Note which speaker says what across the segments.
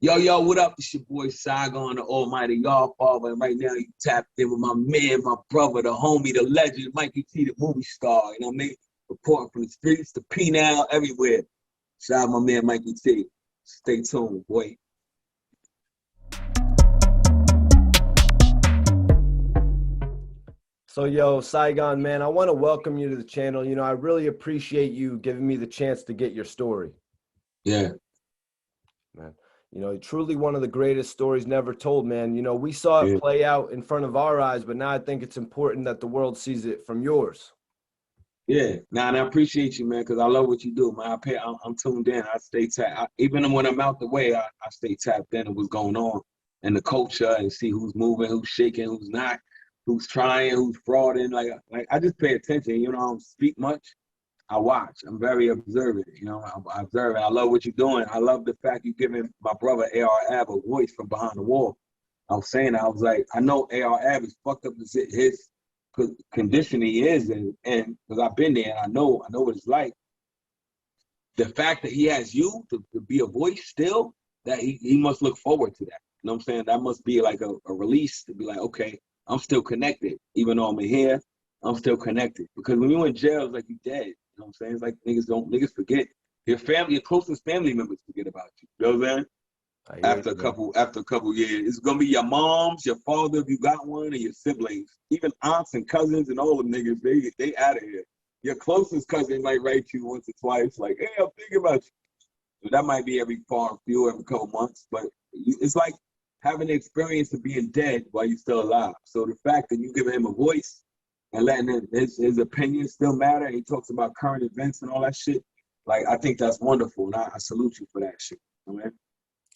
Speaker 1: Yo, what up? It's your boy Saigon, the almighty y'all father. And right now you tapped in with my man, my brother, the homie, the legend, Mikey T, the movie star. You know what I mean? Reporting from the streets to P now, everywhere. Shout out my man, Mikey T. Stay tuned, boy.
Speaker 2: So, yo, Saigon, man, I want to welcome you to the channel. You know, I really appreciate you giving me the chance to get your story.
Speaker 1: Yeah.
Speaker 2: Man, you know, truly one of the greatest stories never told, man. You know, we saw it
Speaker 1: Yeah.
Speaker 2: play out in front of our eyes, but now I think it's important that the world sees it from yours.
Speaker 1: Yeah. Now, and I appreciate you, man, because I love what you do, man. I'm tuned in. I stay tapped. Even when I'm out the way, I stay tapped in on what's going on in the culture and see who's moving, who's shaking, who's not, who's trying, who's frauding. Like I just pay attention. You know, I don't speak much. I watch. I'm very observant. You know, I observe. And I love what you're doing. I love the fact you're giving my brother A.R. Ab a voice from behind the wall. I was saying, I was like, I know A.R. Ab is fucked up as his condition he is, and because I've been there and I know what it's like. The fact that he has you to be a voice still, that he must look forward to that. You know what I'm saying? That must be like a release to be like, okay, I'm still connected. Even though I'm in here, I'm still connected. Because when you're in jail, it's like you're dead. You know what I'm saying? It's like niggas forget. Your family, your closest family members forget about you. You know what I'm saying? After a couple years, it's gonna be your moms, your father if you got one, and your siblings, even aunts and cousins and all them niggas. They out of here. Your closest cousin might write you once or twice, like, "Hey, I'm thinking about you." So that might be every far and few, every couple months, but it's like having the experience of being dead while you're still alive. So the fact that you giving him a voice and letting his opinions still matter, and he talks about current events and all that shit, like I think that's wonderful, and I salute you for that shit. You know what I mean?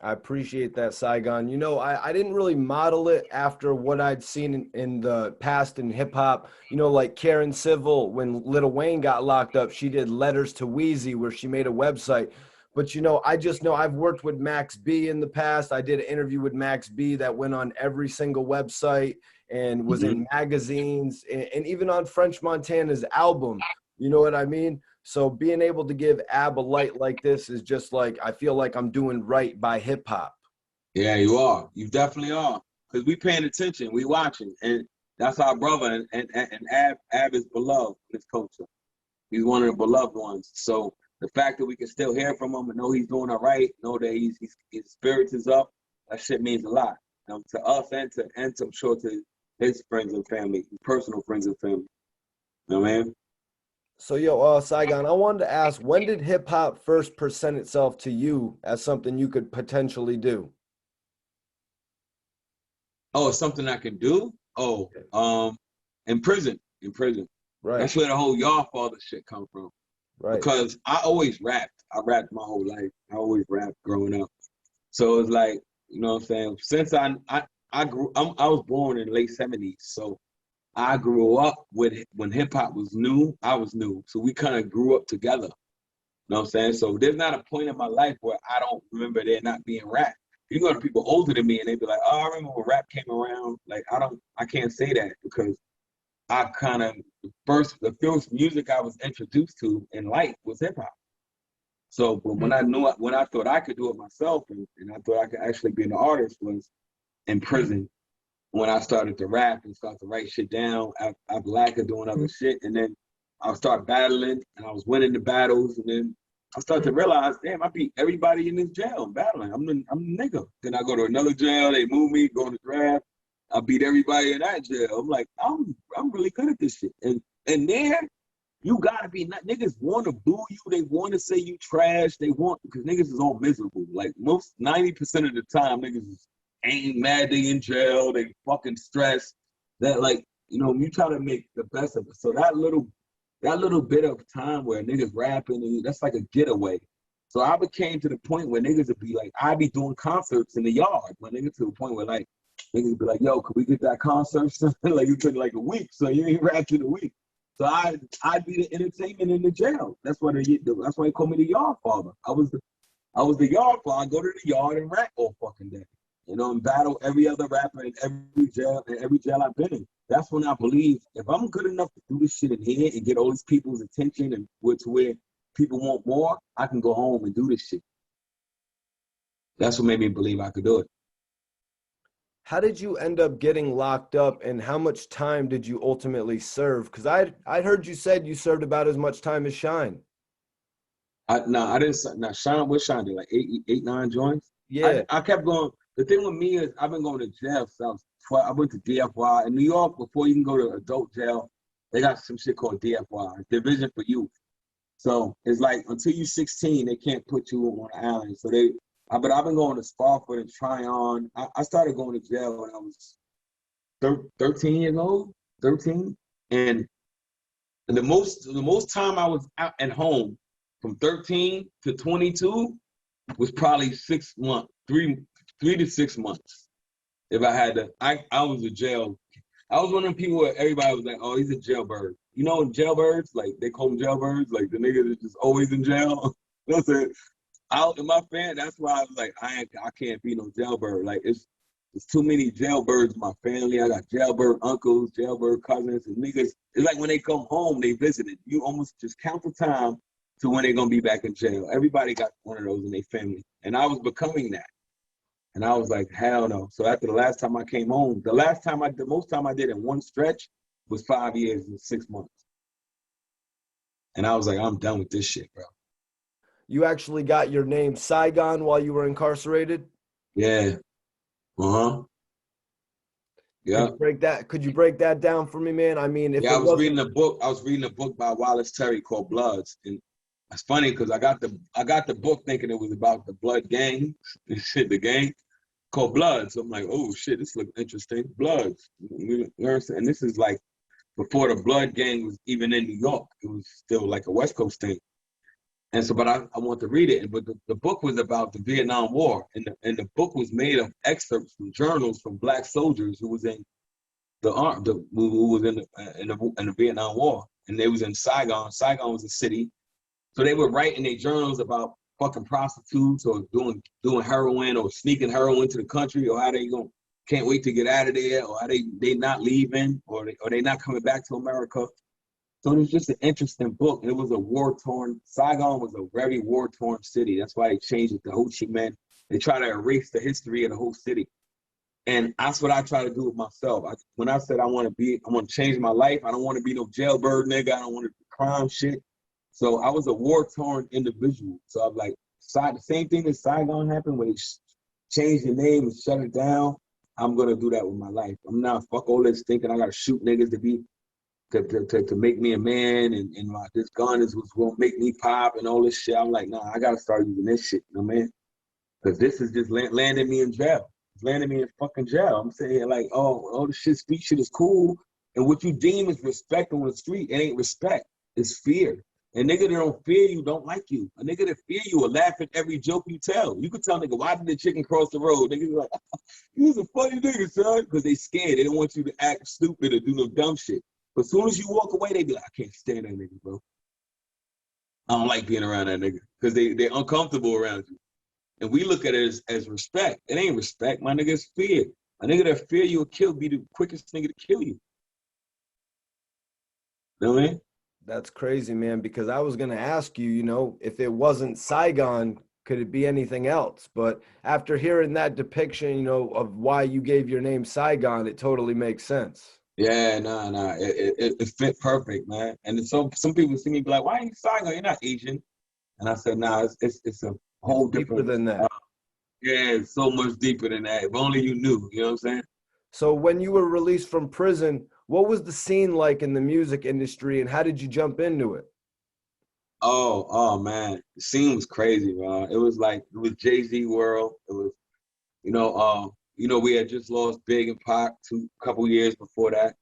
Speaker 2: I appreciate that, Saigon. You know, I didn't really model it after what I'd seen in the past in hip hop. You know, like Karen Civil, when Lil Wayne got locked up, she did Letters to Wheezy, where she made a website. But, you know, I just know I've worked with Max B in the past. I did an interview with Max B that went on every single website and was in magazines and even on French Montana's album. You know what I mean? So being able to give Ab a light like this is just like, I feel like I'm doing right by hip hop.
Speaker 1: Yeah, you are. You definitely are. Because we paying attention, we watching, and that's our brother. And Ab is beloved in this culture. He's one of the beloved ones. So the fact that we can still hear from him and know he's doing all right, know that his spirits is up, that shit means a lot. To us and to I'm sure to his friends and family, personal friends and family. You know what I mean?
Speaker 2: So yo, Saigon, I wanted to ask, when did hip hop first present itself to you as something you could potentially do?
Speaker 1: Oh, it's something I can do? Oh, in prison. In prison.
Speaker 2: Right,
Speaker 1: That's where the whole y'all father shit come from.
Speaker 2: right.
Speaker 1: Because I always rapped. I rapped my whole life. I always rapped growing up. So it's like, you know what I'm saying? Since I was born in the late 70s. So I grew up with when hip hop was new, I was new. So we kind of grew up together. You know what I'm saying? So there's not a point in my life where I don't remember there not being rap. You go to people older than me and they be like, "Oh, I remember when rap came around." Like I can't say that because I kind of the first music I was introduced to in life was hip hop. So but when I thought I could do it myself and I thought I could actually be an artist was in prison when I started to rap and start to write shit down after lack of doing other shit. And then I would start battling and I was winning the battles. And then I started to realize, damn, I beat everybody in this jail battling. I'm the nigga. Then I go to another jail, they move me, go to draft. I beat everybody in that jail. I'm like, I'm really good at this shit. And there, you gotta be niggas want to boo you, they want to say you trash, they want because niggas is all miserable. Like most 90% of the time, niggas ain't mad they in jail, they fucking stressed. That like, you know, you try to make the best of it. So that little bit of time where niggas rapping, that's like a getaway. So I became to the point where niggas would be like, I'd be doing concerts in the yard. When niggas to the point where like niggas would be like, yo, could we get that concert? Like it took like a week, so you ain't rapped in a week. So I'd be the entertainment in the jail. That's why they call me the yard father. I was the yard father. I go to the yard and rap all fucking day. You know, and battle every other rapper in every jail I've been in. That's when I believe if I'm good enough to do this shit in here and get all these people's attention and to where people want more, I can go home and do this shit. That's what made me believe I could do it.
Speaker 2: How did you end up getting locked up, and how much time did you ultimately serve? Because I'd heard you said you served about as much time as Shine.
Speaker 1: I didn't. Now Sean, what Sean did, like eight, 9 joints.
Speaker 2: Yeah,
Speaker 1: I kept going. The thing with me is I've been going to jail since I was 12. I went to DFY in New York before you can go to adult jail. They got some shit called DFY, Division for Youth. So it's like until you're 16, they can't put you on an island. But I've been going to Spofford and Tryon. I started going to jail when I was 13 years old, 13, and the most time I was out at home from 13 to 22 was probably 6 months, 3 to 6 months. If I had to, I was a jail. I was one of them people where everybody was like, "Oh, he's a jailbird." You know, jailbirds, like they call them jailbirds, like the niggas is just always in jail. You know what I'm saying? Out in my fan, that's why I was like, I can't be no jailbird. Like it's too many jailbirds in my family. I got jailbird uncles, jailbird cousins, and niggas. It's like when they come home, they visited. You almost just count the time to when they're gonna be back in jail. Everybody got one of those in their family, and I was becoming that. And I was like, hell no. So after the last time I came home, the most time I did in one stretch was 5 years and 6 months. And I was like, I'm done with this shit, bro.
Speaker 2: you actually got your name Saigon while you were incarcerated.
Speaker 1: Yeah. Uh-huh.
Speaker 2: Could
Speaker 1: Yeah.
Speaker 2: you break that? Could you break that down for me, man? I mean, if
Speaker 1: Yeah,
Speaker 2: it wasn't,
Speaker 1: I was reading a book by Wallace Terry called Bloods. And it's funny because I got the book thinking it was about the blood gang, and shit, the gang called Bloods. So I'm like, oh shit, this looks interesting. Bloods. And this is like before the blood gang was even in New York. It was still like a West Coast thing. And so, but I want to read it. But the book was about the Vietnam War. And the book was made of excerpts from journals from black soldiers who was in who was in the Vietnam War. And they was in Saigon. Saigon was a city. So they would write in their journals about fucking prostitutes or doing heroin or sneaking heroin to the country, or how they can't wait to get out of there, or how they not leaving, or they not coming back to America. So it was just an interesting book. It was a war-torn, Saigon was a very war-torn city. That's why they changed it to Ho Chi Minh. They try to erase the history of the whole city. And that's what I try to do with myself. When I said I want to change my life, I don't want to be no jailbird nigga. I don't want to do crime shit. So I was a war-torn individual. So I'm like, the same thing that Saigon happened when they changed the name and shut it down. I'm gonna do that with my life. I'm not fuck all this thinking I gotta shoot niggas to make me a man, and this gun is what's gonna make me pop and all this shit. I'm like, nah, I gotta start using this shit, you know, man, because this is just landing me in jail. It's landing me in fucking jail. I'm saying like, oh, all this shit, street shit is cool, and what you deem is respect on the street, it ain't respect. It's fear. A nigga that don't fear you don't like you. A nigga that fear you will laugh at every joke you tell. You could tell a nigga, why did the chicken cross the road? Niggas like, you was a funny nigga, son. Because they scared. They don't want you to act stupid or do no dumb shit. But as soon as you walk away, they be like, I can't stand that nigga, bro. I don't like being around that nigga. Because they're uncomfortable around you. And we look at it as respect. It ain't respect. My nigga, it's fear. A nigga that fear you will be the quickest nigga to kill you. You know what I mean?
Speaker 2: that's crazy, man, because I was going to ask you, if it wasn't Saigon, could it be anything else? But after hearing that depiction, of why you gave your name Saigon, it totally makes sense.
Speaker 1: Yeah, nah. It fit perfect, man. And so some people see me be like, "Why are you Saigon? You're not Asian." And I said, "Nah, it's a
Speaker 2: It's
Speaker 1: whole
Speaker 2: deeper
Speaker 1: different.
Speaker 2: than that.
Speaker 1: Yeah, it's so much deeper than that. If only you knew. You know what I'm saying?"
Speaker 2: So when you were released from prison, what was the scene like in the music industry, and how did you jump into it?
Speaker 1: Oh man, the scene was crazy, bro. It was like it was Jay-Z world. It was, we had just lost Big and Pac couple years before that.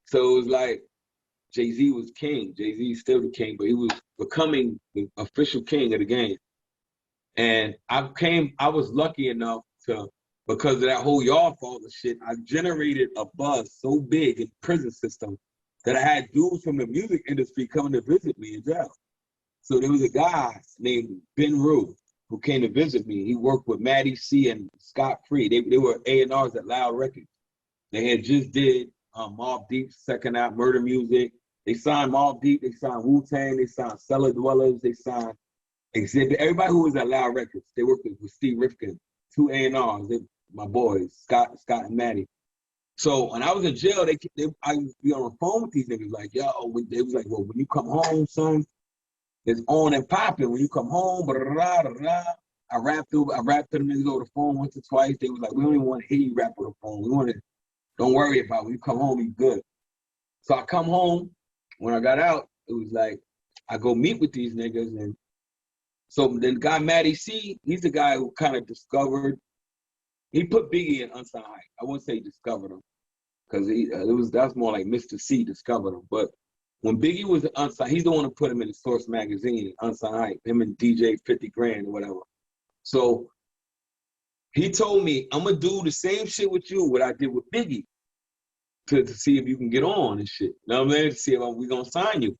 Speaker 1: So it was like Jay-Z was king. Jay-Z still the king, but he was becoming the official king of the game. And I was lucky enough because of that whole y'all fault and shit, I generated a buzz so big in the prison system that I had dudes from the music industry coming to visit me in jail. So there was a guy named Ben Rue who came to visit me. He worked with Maddie C and Scott Free. They were A&Rs at Loud Records. They had just did Mobb Deep's second out, Murder Music. They signed Mobb Deep, they signed Wu-Tang, they signed Cellar Dwellers, they signed Exhibit. Everybody who was at Loud Records, they worked with Steve Rifkin. two A&Rs, my boys, Scott and Maddie. So when I was in jail, I used to be on the phone with these niggas like, yo, they was like, well, when you come home, son, it's on and popping. When you come home, blah, blah, blah, blah. I rapped to them niggas over the phone once or twice. They was like, we don't even want to hear you rap on the phone. We want to, don't worry about it. When you come home, you good. So I come home. When I got out, it was like, I go meet with these niggas. And so the guy, Matty C, he's the guy who kind of discovered, he put Biggie in Unsigned Hype. I wouldn't say he discovered him, because that's more like Mr. C discovered him. But when Biggie was Unsigned, he's the one who put him in the Source magazine, Unsigned Hype, him and DJ 50 Grand or whatever. So he told me, I'm gonna do the same shit with you, what I did with Biggie, to see if you can get on and shit. You know what I mean? To see if we gonna sign you.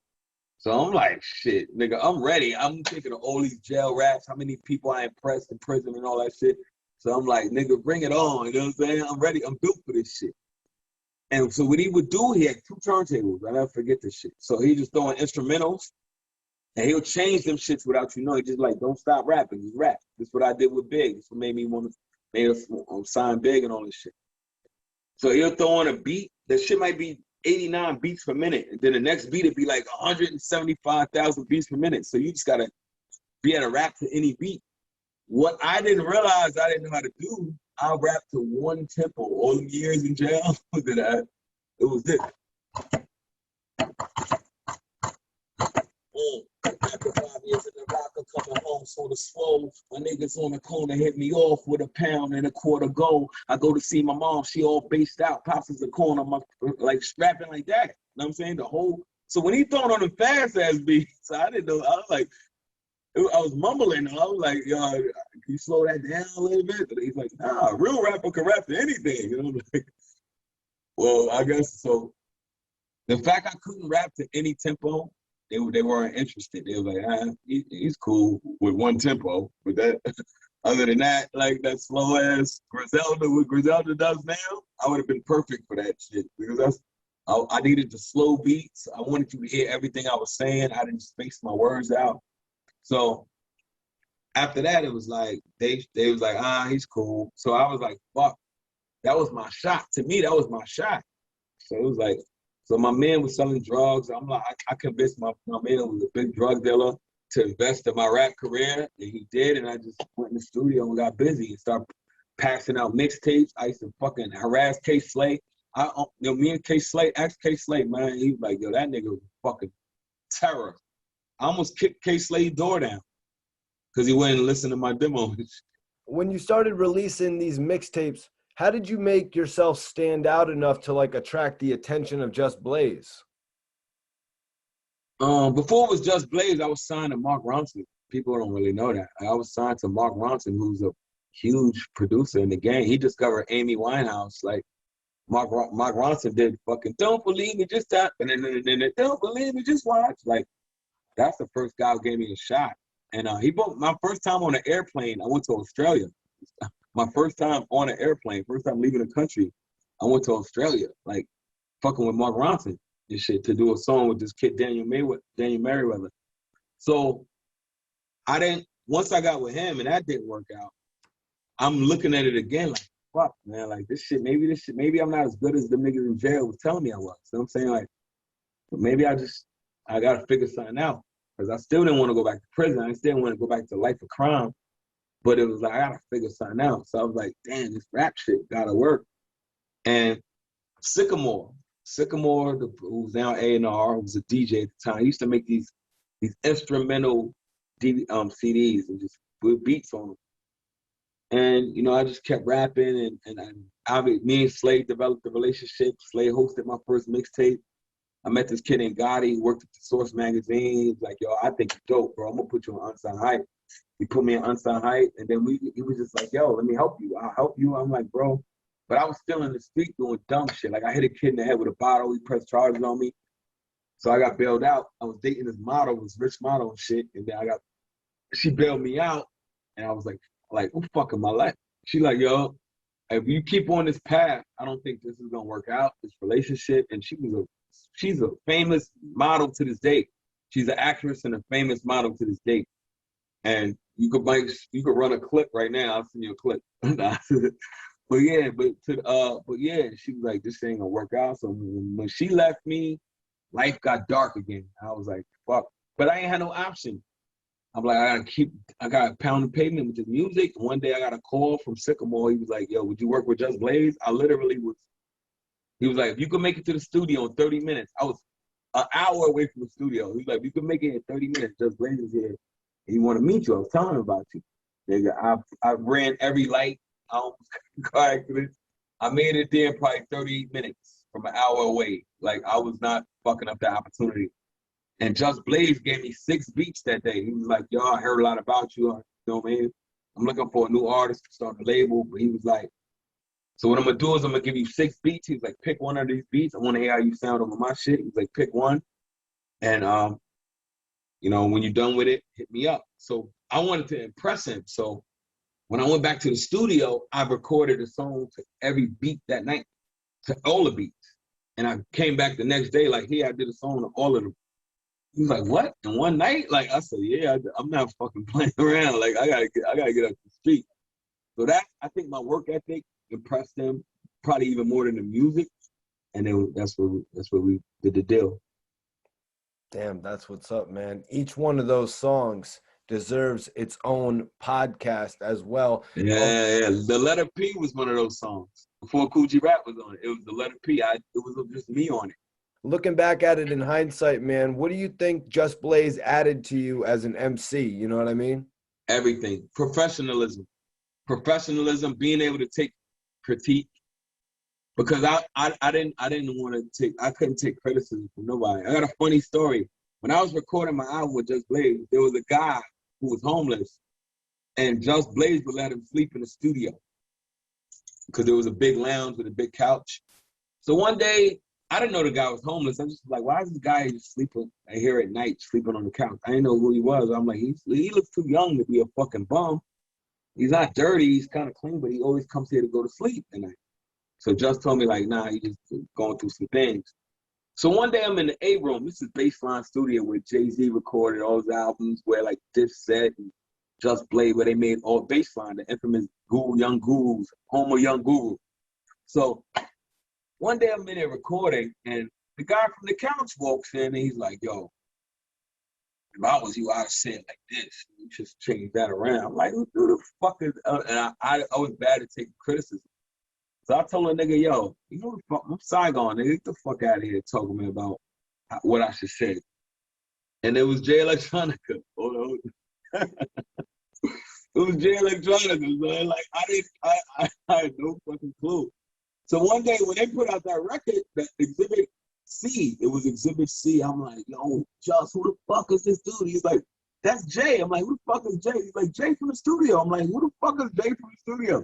Speaker 1: So I'm like, shit, nigga, I'm ready. I'm thinking of all these jail raps, how many people I impressed in prison and all that shit. So I'm like, nigga, bring it on. You know what I'm saying? I'm ready. I'm built for this shit. And so what he would do, he had 2 turntables. I'll never forget this shit. So he just throwing instrumentals, and he'll change them shits without you knowing. He just like, don't stop rapping, just rap. This is what I did with Big. This what made me want to made us sign Big and all this shit. So he'll throw on a beat. That shit might be 89 beats per minute. And then the next beat would be like 175,000 beats per minute. So you just gotta be able to rap to any beat. What I didn't realize I didn't know how to do, I rapped to one tempo. All the years in jail, it was this. After 5 years in the Roc-A, coming home sort of slow. My niggas on the corner hit me off with a pound and a quarter gold. I go to see my mom, she all based out. Pops is the corner, like strapping like that. You know what I'm saying? So when he throwing on the fast ass beats, I didn't know. I was like, I was mumbling. I was like, yo, can you slow that down a little bit? And he's like, nah, a real rapper can rap to anything. You know, like, well, I guess so. The fact I couldn't rap to any tempo, they weren't interested. They were like, he's cool with one tempo. But that, other than that, like that slow ass Griselda, what Griselda does now, I would have been perfect for that shit, because I needed the slow beats. I wanted you to hear everything I was saying. I didn't space my words out. So after that, it was like, they was like, he's cool. So I was like, fuck, that was my shot. To me, that was my shot. So it was like, so my man was selling drugs. I'm like, I convinced my man who was a big drug dealer to invest in my rap career, and he did. And I just went in the studio and got busy and started passing out mixtapes. I used to fucking harass K Slay. Me and K Slay, asked K Slay, man, he was like, yo, that nigga was fucking terror. I almost kicked K Slay's door down because he wouldn't listen to my demos.
Speaker 2: When you started releasing these mixtapes, how did you make yourself stand out enough to like attract the attention of Just Blaze?
Speaker 1: Before it was Just Blaze, I was signed to Mark Ronson. People don't really know that. I was signed to Mark Ronson, who's a huge producer in the game. He discovered Amy Winehouse. Like Mark Ronson did fucking "Don't Believe Me, Just Stop," and then "Don't Believe Me, Just Watch." Like that's the first guy who gave me a shot. And he bought my first time on an airplane. I went to Australia. My first time on an airplane, first time leaving the country, I went to Australia, like fucking with Mark Ronson and shit, to do a song with this kid Daniel Merriweather. So once I got with him and that didn't work out, I'm looking at it again like, fuck, man, like maybe I'm not as good as the niggas in jail was telling me I was. You know what I'm saying? Like, but maybe I gotta figure something out. Because I still didn't want to go back to prison. I still didn't want to go back to life of crime. But it was like, I gotta figure something out. So I was like, damn, this rap shit gotta work. And Sycamore, who's now A&R, who was a DJ at the time, he used to make these instrumental CDs and just put beats on them. And, you know, I just kept rapping, and me and Slade developed a relationship. Slade hosted my first mixtape. I met this kid named Gotti, who worked at the Source magazine. He was like, yo, I think you're dope, bro. I'm gonna put you on Unsigned Hype. He put me in Unsigned Hype, and then he was just like, yo, let me help you. I'll help you. I'm like, bro. But I was still in the street doing dumb shit. Like I hit a kid in the head with a bottle. He pressed charges on me. So I got bailed out. I was dating this model, this rich model and shit. And then she bailed me out. And I was like, what the fuck in my life? She like, yo, if you keep on this path, I don't think this is gonna work out, this relationship. And she's a famous model to this day. She's an actress and a famous model to this day. And you could run a clip right now. I'll send you a clip. But yeah, she was like, this ain't gonna work out. So when she left me, life got dark again. I was like, fuck. But I ain't had no option. I'm like, I got pound the pavement with the music. One day I got a call from Sycamore. He was like, yo, would you work with Just Blaze? He was like, if you could make it to the studio in 30 minutes. I was an hour away from the studio. He was like, if you could make it in 30 minutes, Just Blaze is here. He want to meet you. I was telling him about you. Nigga, I ran every light. I almost got car accident. I made it there in probably 30 minutes from an hour away. Like, I was not fucking up that opportunity. And Just Blaze gave me 6 beats that day. He was like, yo, I heard a lot about you. You know what I mean? I'm looking for a new artist to start a label. But he was like, so what I'm going to do is I'm going to give you 6 beats. He was like, pick one of these beats. I want to hear how you sound over my shit. He was like, pick one. And, you know, when you're done with it, hit me up. So I wanted to impress him. So when I went back to the studio, I recorded a song to every beat that night, to all the beats. And I came back the next day, like, hey, I did a song to all of them. He was like, what? In one night? Like, I said, yeah, I'm not fucking playing around. Like, I gotta get up the street. So I think my work ethic impressed them probably even more than the music. And then that's where we did the deal.
Speaker 2: Damn, that's what's up, man. Each one of those songs deserves its own podcast as well.
Speaker 1: Yeah. The Letter P was one of those songs. Before Coogee Rap was on it, it was the Letter P. It was just me on it.
Speaker 2: Looking back at it in hindsight, man, what do you think Just Blaze added to you as an MC? You know what I mean?
Speaker 1: Everything. Professionalism, being able to take critique. Because I didn't want to I couldn't take criticism from nobody. I got a funny story. When I was recording my album with Just Blaze, there was a guy who was homeless, and Just Blaze would let him sleep in the studio because there was a big lounge with a big couch. So one day, I didn't know the guy was homeless. I'm just like, why is this guy just sleeping here at night, sleeping on the couch? I didn't know who he was. I'm like, he looks too young to be a fucking bum. He's not dirty. He's kind of clean, but he always comes here to go to sleep at night. So Just told me, like, nah, he just going through some things. So one day I'm in the A room. This is Baseline Studio where Jay-Z recorded all his albums, where like Dipset and Just Blaze, where they made all Baseline, the infamous Young Gurus, home of Young Guru. So one day I'm in there recording, and the guy from the couch walks in, and he's like, yo, if I was you, I'd say it like this. You just change that around. I'm like, who the fuck is, and I was bad at taking criticism. So I told a nigga, yo, you know the fuck, I'm Saigon, nigga, get the fuck out of here talking to me about what I should say. And it was Jay Electronica. Hold on. It was Jay Electronica, man. Like, I had no fucking clue. So one day when they put out that record, that Exhibit C, it was Exhibit C, I'm like, yo, Just, who the fuck is this dude? He's like, that's Jay. I'm like, who the fuck is Jay? He's like, Jay from the studio. I'm like, who the fuck is Jay from the studio?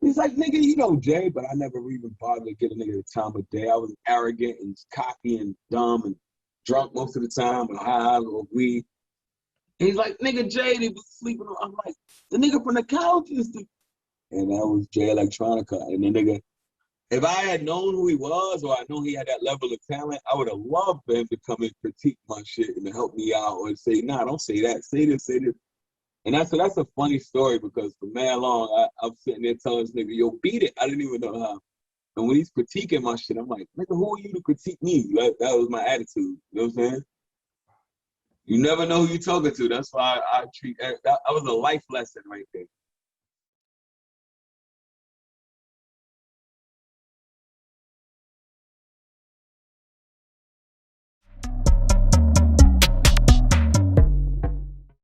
Speaker 1: He's like, nigga, you know Jay, but I never even bothered to get a nigga the time of day. I was arrogant and cocky and dumb and drunk most of the time and high or weed. He's like, nigga, Jay, they was sleeping on. I'm like, the nigga from the couch is the... And that was Jay Electronica. And the nigga, if I had known who he was or I known he had that level of talent, I would have loved for him to come and critique my shit and to help me out or say, nah, don't say that. Say this, say this. And that's a funny story because for mad long, I'm sitting there telling this nigga, yo, beat it. I didn't even know how. And when he's critiquing my shit, I'm like, nigga, who are you to critique me? Like, that was my attitude. You know what I'm saying? You never know who you're talking to. That's why I treat that was a life lesson right there.